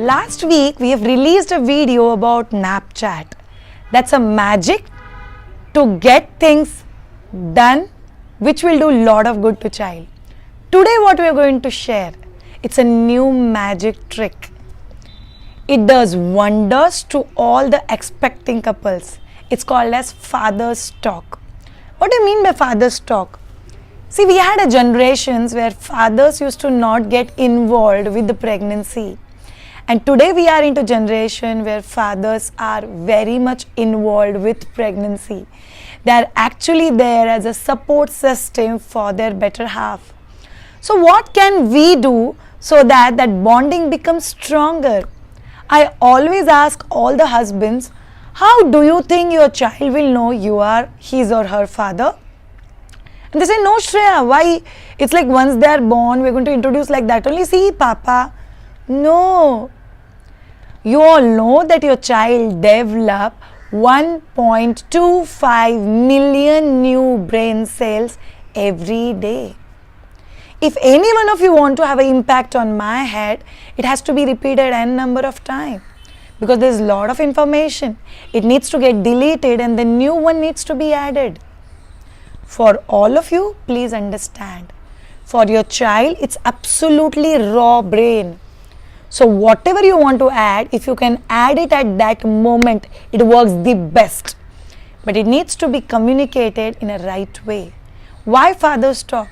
Last week we have released a video about Snapchat. That's a magic to get things done which will do a lot of good to child. Today what we are going to share, it's a new magic trick. It does wonders to all the expecting couples. It's called as father's talk. What do you mean by father's talk? See, we had a generations where fathers used to not get involved with the pregnancy. And today we are into generation where fathers are very much involved with pregnancy. They are actually there as a support system for their better half. So what can we do so that bonding becomes stronger? I always ask all the husbands, how do you think your child will know you are his or her father? And they say, no Shreya, why? It's like once they are born, we're going to introduce like that. Only see, Papa. No. You all know that your child develop 1.25 million new brain cells every day. If any one of you want to have an impact on my head, it has to be repeated n number of times. Because there is a lot of information. It needs to get deleted and the new one needs to be added. For all of you, please understand. For your child, it's absolutely raw brain. So whatever you want to add, if you can add it at that moment, it works the best. But it needs to be communicated in a right way. Why fathers talk?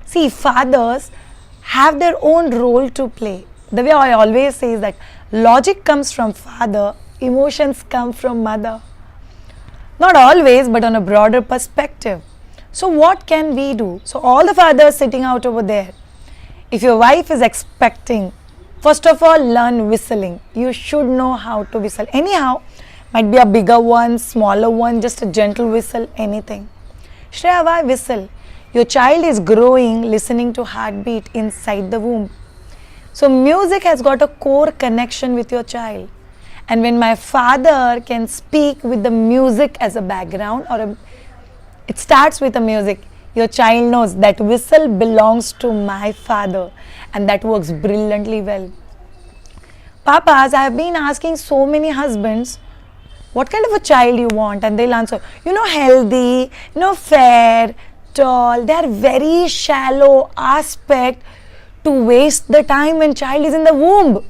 See, fathers have their own role to play. The way I always say is that logic comes from father, emotions come from mother. Not always, but on a broader perspective. So what can we do? So all the fathers sitting out over there, if your wife is expecting, first of all, learn whistling. You should know how to whistle. Anyhow, might be a bigger one, smaller one, just a gentle whistle, anything. Shreya, why whistle? Your child is growing, listening to heartbeat inside the womb. So music has got a core connection with your child. And when my father can speak with the music as a background, it starts with the music, your child knows that whistle belongs to my father, and that works brilliantly well. Papas, I have been asking so many husbands, what kind of a child you want? And they'll answer, healthy, fair, tall. They are very shallow aspect to waste the time when child is in the womb.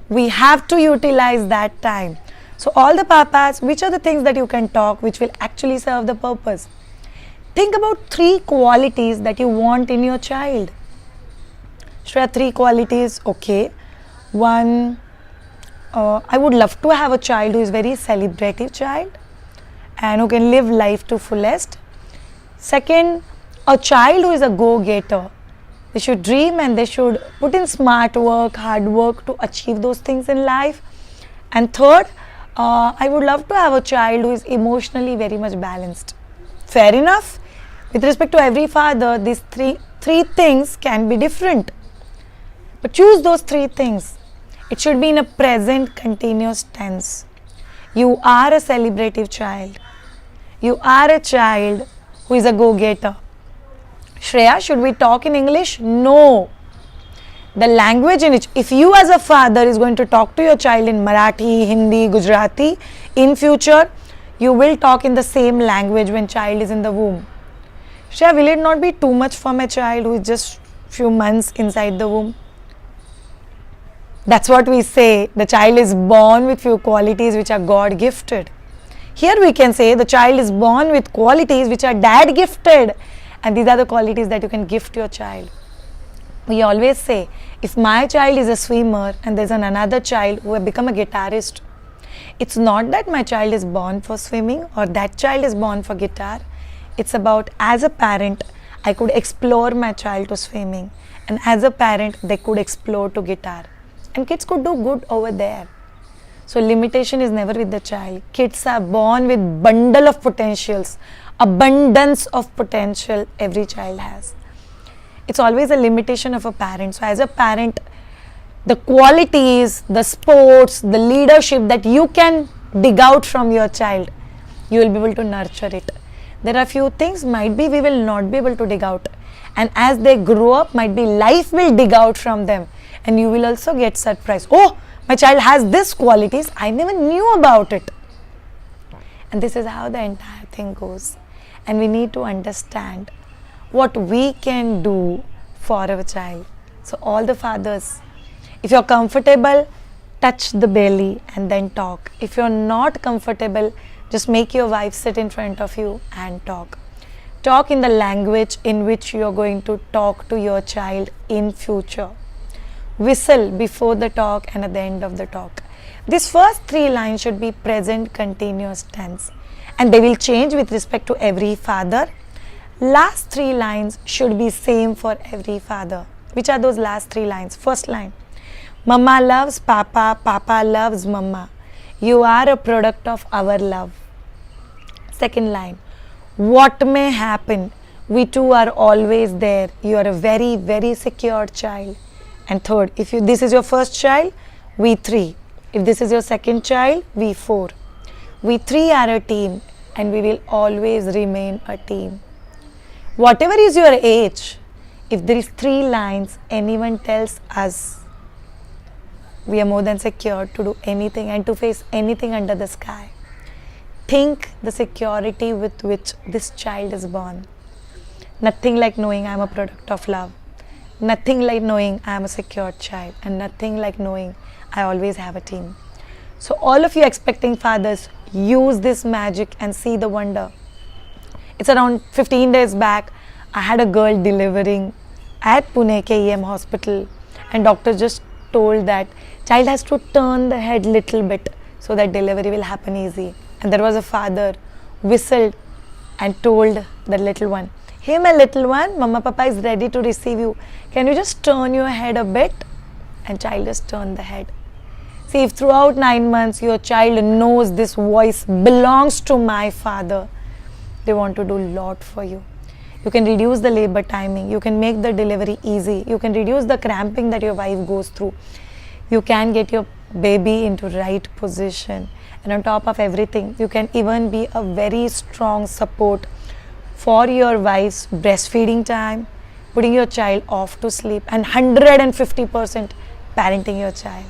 We have to utilize that time. So all the papas, which are the things that you can talk which will actually serve the purpose? Think about 3 qualities that you want in your child. Shreya, 3 qualities, okay. 1, I would love to have a child who is very celebrative child and who can live life to fullest. Second, a child who is a go-getter. They should dream and they should put in smart work, hard work to achieve those things in life. And third, I would love to have a child who is emotionally very much balanced. Fair enough. With respect to every father, these three things can be different. But choose those 3 things. It should be in a present continuous tense. You are a celebrative child. You are a child who is a go-getter. Shreya, should we talk in English? No. The language in which, if you as a father is going to talk to your child in Marathi, Hindi, Gujarati, in future, you will talk in the same language when child is in the womb. Shreya, will it not be too much for my child who is just few months inside the womb? That's what we say. The child is born with few qualities which are God gifted. Here we can say the child is born with qualities which are dad gifted. And these are the qualities that you can gift your child. We always say, if my child is a swimmer and there's another child who has become a guitarist, it's not that my child is born for swimming or that child is born for guitar. It's about, as a parent, I could explore my child to swimming. And as a parent, they could explore to guitar. And kids could do good over there. So limitation is never with the child. Kids are born with bundle of potentials. Abundance of potential every child has. It's always a limitation of a parent. So as a parent, the qualities, the sports, the leadership that you can dig out from your child, you will be able to nurture it. There are few things might be we will not be able to dig out. And as they grow up, might be life will dig out from them. and you will also get surprised. Oh, my child has this qualities, I never knew about it. And this is how the entire thing goes. And we need to understand what we can do for our child. So all the fathers, if you're comfortable, touch the belly and then talk. If you're not comfortable, just make your wife sit in front of you and talk. Talk in the language in which you're going to talk to your child in future. Whistle before the talk and at the end of the talk. These first 3 lines should be present continuous tense, and they will change with respect to every father. Last 3 lines should be same for every father. Which are those last 3 lines? First line, Mama loves Papa, Papa loves Mama. You are a product of our love. Second line, what may happen, we two are always there. You are a very, very secure child. And third, if this is your first child, we 3. If this is your second child, we 4. We 3 are a team, and we will always remain a team. Whatever is your age, if there is 3 lines, anyone tells us, we are more than secure to do anything and to face anything under the sky. Think the security with which this child is born. Nothing like knowing I am a product of love. Nothing like knowing I am a secure child, and nothing like knowing I always have a team. So all of you expecting fathers, use this magic and see the wonder. It's around 15 days back, I had a girl delivering at Pune KEM hospital, and doctor just told that child has to turn the head little bit so that delivery will happen easy. And there was a father whistled and told the little one, hey my little one, Mama Papa is ready to receive you. Can you just turn your head a bit? And child just turned the head. See, if throughout 9 months your child knows this voice belongs to my father, they want to do a lot for you. You can reduce the labor timing. You can make the delivery easy. You can reduce the cramping that your wife goes through. You can get your baby into right position. And on top of everything, you can even be a very strong support for your wife's breastfeeding time, putting your child off to sleep, and 150% parenting your child.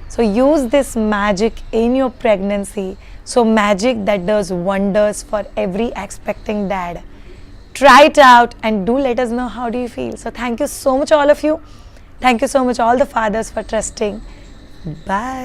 So use this magic in your pregnancy. So magic that does wonders for every expecting dad. Try it out and do let us know how do you feel. So thank you so much all of you. Thank you so much all the fathers for trusting. Bye.